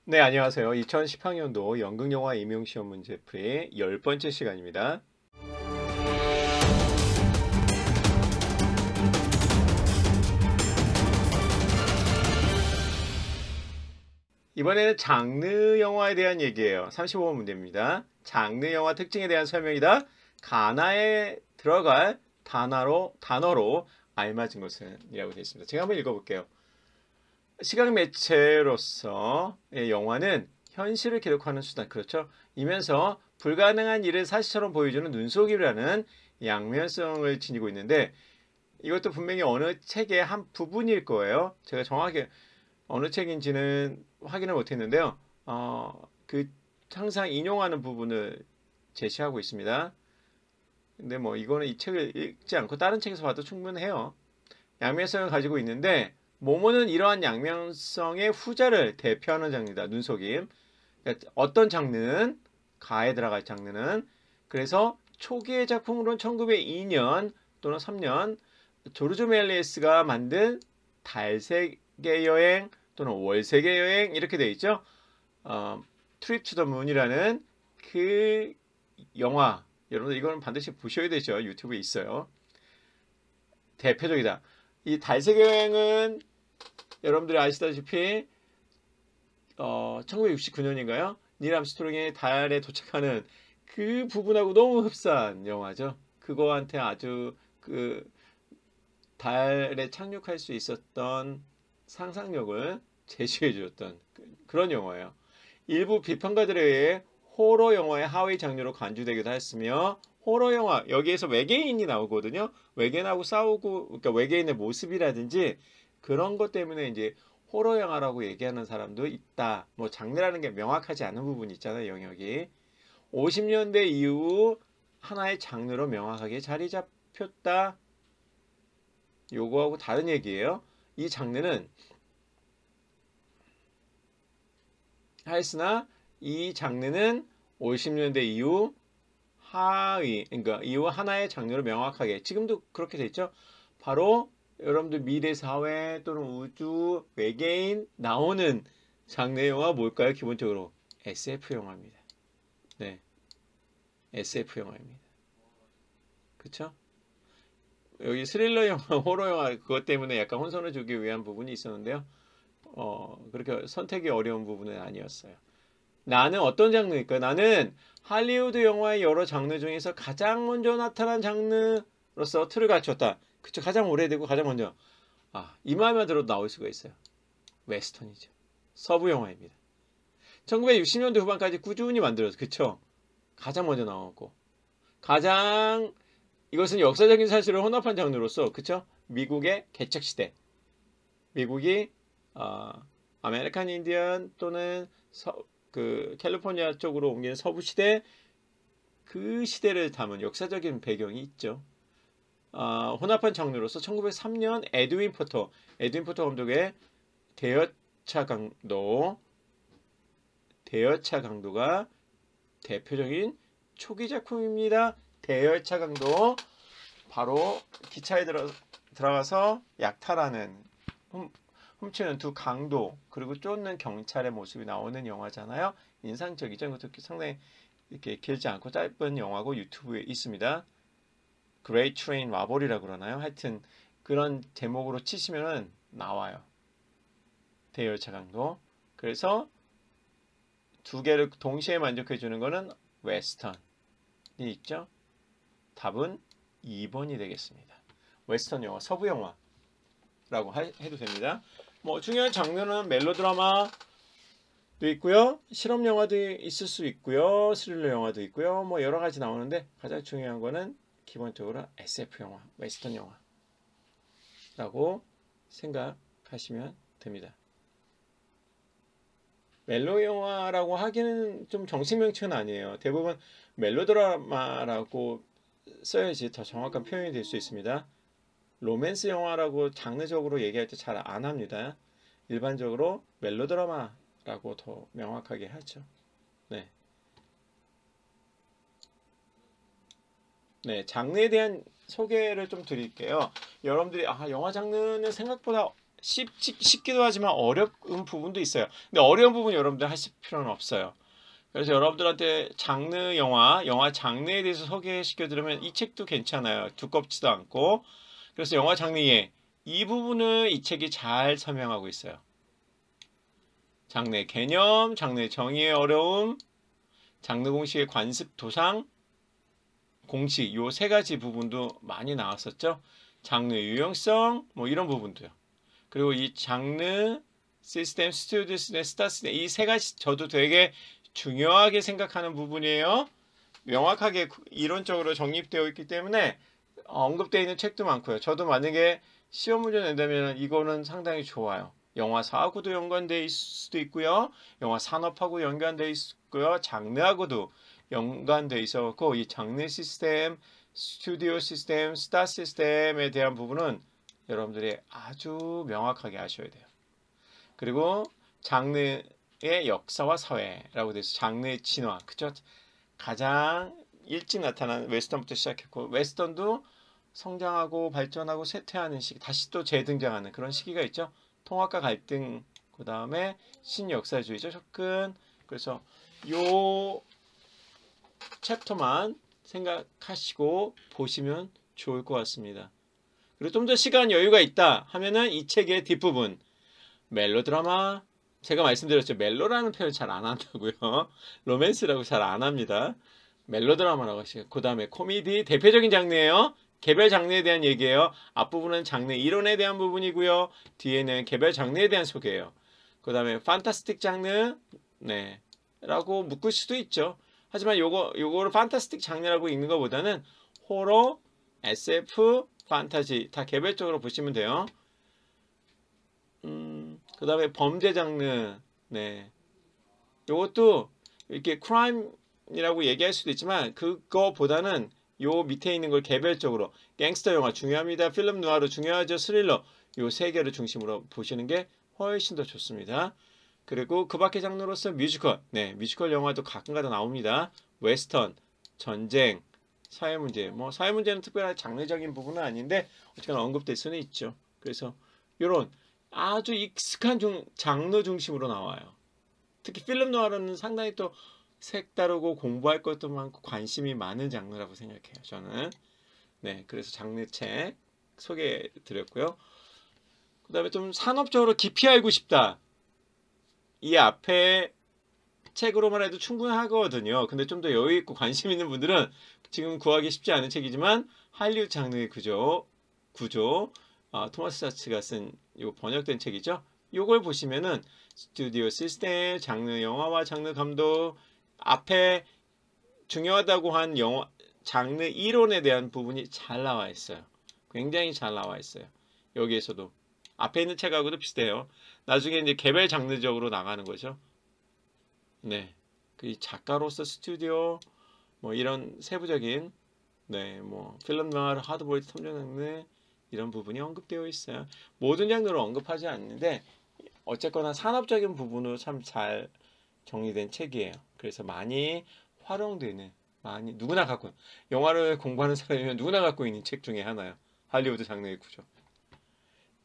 네, 안녕하세요. 2018년도 연극영화 임용시험 문제풀이 10번째 시간입니다. 이번에는 장르 영화에 대한 얘기예요. 35번 문제입니다. 장르 영화 특징에 대한 설명이다. 가나에 들어갈 단어로 알맞은 것은 이라고 되어 있습니다. 제가 한번 읽어볼게요. 시각 매체로서 영화는 현실을 기록하는 수단, 그렇죠? 이면서 불가능한 일을 사실처럼 보여주는 눈속임이라는 양면성을 지니고 있는데, 이것도 분명히 어느 책의 한 부분일 거예요. 제가 정확하게 어느 책인지는 확인을 못했는데요. 그 항상 인용하는 부분을 제시하고 있습니다. 근데 뭐 이거는 이 책을 읽지 않고 다른 책에서 봐도 충분해요. 양면성을 가지고 있는데, 모모는 이러한 양면성의 후자를 대표하는 장르다. 눈속임. 그러니까 어떤 장르는, 가에 들어갈 장르는, 그래서 초기의 작품으로는 1902년 또는 3년 조르조 멜리에스가 만든 달세계 여행 또는 월세계 여행, 이렇게 되어 있죠. 트립 투 더 문이라는 그 영화, 여러분들 이거는 반드시 보셔야 되죠. 유튜브에 있어요. 대표적이다. 이 달세계 여행은 여러분들이 아시다시피 1969년인가요? 닐 암스트롱이 달에 도착하는 그 부분하고 너무 흡사한 영화죠. 그거한테 아주 그 달에 착륙할 수 있었던 상상력을 제시해 주었던 그런 영화예요. 일부 비평가들에 의해 호러 영화의 하위 장르로 간주되기도 했으며, 호러 영화, 여기에서 외계인이 나오거든요. 외계인하고 싸우고, 그러니까 외계인의 모습이라든지 그런 것 때문에 이제 호러 영화라고 얘기하는 사람도 있다. 뭐 장르라는 게 명확하지 않은 부분이 있잖아요, 영역이. 50년대 이후 하나의 장르로 명확하게 자리 잡혔다. 요거하고 다른 얘기예요. 이 장르는 하였으나 이 장르는 50년대 이후 그러니까 이후 하나의 장르로 명확하게, 지금도 그렇게 돼 있죠. 바로 여러분들 미래 사회 또는 우주, 외계인 나오는 장르 영화 뭘까요? 기본적으로 SF 영화입니다. 네, SF 영화입니다. 그쵸? 여기 스릴러 영화, 호러 영화 그것 때문에 약간 혼선을 주기 위한 부분이 있었는데요. 그렇게 선택이 어려운 부분은 아니었어요. 나는 어떤 장르일까요? 나는 할리우드 영화의 여러 장르 중에서 가장 먼저 나타난 장르로서 틀을 갖췄다. 그쵸? 가장 오래되고 가장 먼저. 이 말만 들어도 나올 수가 있어요. 웨스턴이죠. 서부 영화입니다. 1960년대 후반까지 꾸준히 만들었어요. 그쵸? 가장 먼저 나왔고. 이것은 역사적인 사실을 혼합한 장르로서, 그쵸? 미국의 개척시대. 미국이, 아메리칸 인디언 또는 캘리포니아 쪽으로 옮긴 서부 시대, 그 시대를 담은 역사적인 배경이 있죠. 혼합한 장르로서 1903년 에드윈 포터 감독의 대여차 강도가 대표적인 초기 작품입니다. 대여차 강도, 바로 기차에 들어가서 약탈하는, 훔치는 두 강도, 그리고 쫓는 경찰의 모습이 나오는 영화잖아요. 인상적이죠. 이것도 상당히 이렇게 길지 않고 짧은 영화고 유튜브에 있습니다. 그레이 트레인 와볼이라고 그러나요? 하여튼 그런 제목으로 치시면은 나와요. 대열차 강도. 그래서 두 개를 동시에 만족해 주는 거는 웨스턴이 있죠. 답은 2번이 되겠습니다. 웨스턴 영화, 서부 영화라고 해도 됩니다. 뭐 중요한 장르는 멜로드라마도 있고요, 실험 영화도 있을 수 있고요, 스릴러 영화도 있고요, 뭐 여러 가지 나오는데 가장 중요한 거는 기본적으로 SF 영화, 웨스턴 영화라고 생각하시면 됩니다. 멜로 영화라고 하기는 좀 정식 명칭은 아니에요. 대부분 멜로드라마라고 써야지 더 정확한 표현이 될 수 있습니다. 로맨스 영화라고 장르적으로 얘기할 때 잘 안 합니다. 일반적으로 멜로드라마라고 더 명확하게 하죠. 네. 네, 장르에 대한 소개를 좀 드릴게요. 여러분들이 영화 장르는 생각보다 쉽기도 하지만 어려운 부분도 있어요. 근데 어려운 부분 여러분들 하실 필요는 없어요. 그래서 여러분들한테 장르 영화 장르에 대해서 소개시켜드리면 이 책도 괜찮아요. 두껍지도 않고. 그래서 영화 장르의 이 부분을 이 책이 잘 설명하고 있어요. 장르의 개념, 장르의 정의의 어려움, 장르 공식의 관습 도상, 공식 요 세 가지 부분도 많이 나왔었죠. 장르 유용성 뭐 이런 부분도요. 그리고 이 장르 시스템, 스튜디오 시스템, 스타 시스템 이 세 가지 저도 되게 중요하게 생각하는 부분이에요. 명확하게 이론적으로 정립되어 있기 때문에 언급되어 있는 책도 많고요. 저도 만약에 시험 문제 낸다면 이거는 상당히 좋아요. 영화사하고도 연관되어 있을 수도 있고요. 영화 산업하고 연관되어 있고요. 장르하고도 연관되어 있었고 이 장르 시스템, 스튜디오 시스템, 스타 시스템에 대한 부분은 여러분들이 아주 명확하게 아셔야 돼요. 그리고 장르의 역사와 사회라고 돼서 장르의 진화, 그쵸? 가장 일찍 나타난 웨스턴부터 시작했고 웨스턴도 성장하고 발전하고 쇠퇴하는 시기, 다시 또 재등장하는 그런 시기가 있죠. 통합과 갈등, 그 다음에 신역사주의적 접근. 그래서 요 챕터만 생각하시고 보시면 좋을 것 같습니다. 그리고 좀 더 시간 여유가 있다 하면은 이 책의 뒷부분 멜로드라마, 제가 말씀드렸죠. 멜로라는 표현 잘 안 한다고요. 로맨스라고 잘 안 합니다. 멜로드라마라고 하시고 그 다음에 코미디 대표적인 장르예요. 개별 장르에 대한 얘기예요. 앞부분은 장르 이론에 대한 부분이고요. 뒤에는 개별 장르에 대한 소개예요. 그 다음에 판타스틱 장르 네 라고 묶을 수도 있죠. 하지만 요거를 판타스틱 장르라고 읽는 것보다는 호러, SF, 판타지 다 개별적으로 보시면 돼요. 그 다음에 범죄 장르 네 요것도 이렇게 크라임이라고 얘기할 수도 있지만 그거보다는 요 밑에 있는 걸 개별적으로 갱스터 영화 중요합니다. 필름 누아르 중요하죠. 스릴러 요 세 개를 중심으로 보시는 게 훨씬 더 좋습니다. 그리고 그 밖의 장르로서 뮤지컬 네 뮤지컬 영화도 가끔가다 나옵니다. 웨스턴, 전쟁, 사회문제 뭐 사회문제는 특별한 장르적인 부분은 아닌데 어쨌거나 언급될 수는 있죠. 그래서 요런 아주 익숙한 장르 중심으로 나와요. 특히 필름 누아르는 상당히 또 색다르고 공부할 것도 많고 관심이 많은 장르라고 생각해요. 저는 네 그래서 장르책 소개해 드렸고요. 그 다음에 좀 산업적으로 깊이 알고 싶다. 이 앞에 책으로만 해도 충분하거든요. 근데 좀 더 여유 있고 관심 있는 분들은 지금 구하기 쉽지 않은 책이지만 할리우드 장르의 구조 토마스 사츠가 쓴 요 번역된 책이죠. 요걸 보시면은 스튜디오 시스템, 장르 영화와 장르 감독 앞에 중요하다고 한 영화 장르 이론에 대한 부분이 잘 나와 있어요. 굉장히 잘 나와 있어요. 여기에서도 앞에 있는 책하고도 비슷해요. 나중에 이제 개별 장르적으로 나가는 거죠. 네, 그 작가로서 스튜디오 뭐 이런 세부적인 네, 뭐 필름 영화, 하드보일드 탐정 장르 이런 부분이 언급되어 있어요. 모든 장르를 언급하지 않는데 어쨌거나 산업적인 부분으로 참 잘 정리된 책이에요. 그래서 많이 활용되는 많이 누구나 갖고 영화를 공부하는 사람이면 누구나 갖고 있는 책 중에 하나요. 할리우드 장르의 구조.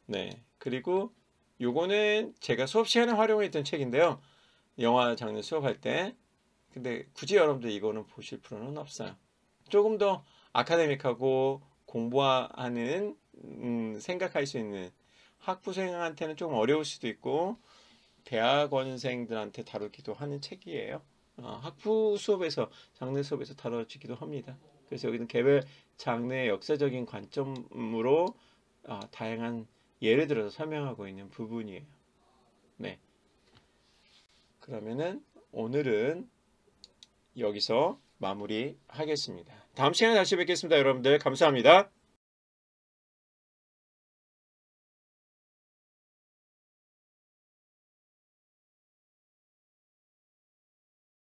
네, 그리고 요거는 제가 수업 시간에 활용했던 책인데요. 영화 장르 수업할 때. 근데 굳이 여러분들 이거는 보실 필요는 없어요. 조금 더 아카데믹하고 공부하는 생각할 수 있는 학부생한테는 좀 어려울 수도 있고 대학원생들한테 다루기도 하는 책이에요. 학부 수업에서 장르 수업에서 다뤄지기도 합니다. 그래서 여기는 개별 장르의 역사적인 관점으로 다양한 예를 들어서 설명하고 있는 부분이에요. 네. 그러면은 오늘은 여기서 마무리하겠습니다. 다음 시간에 다시 뵙겠습니다. 여러분들 감사합니다.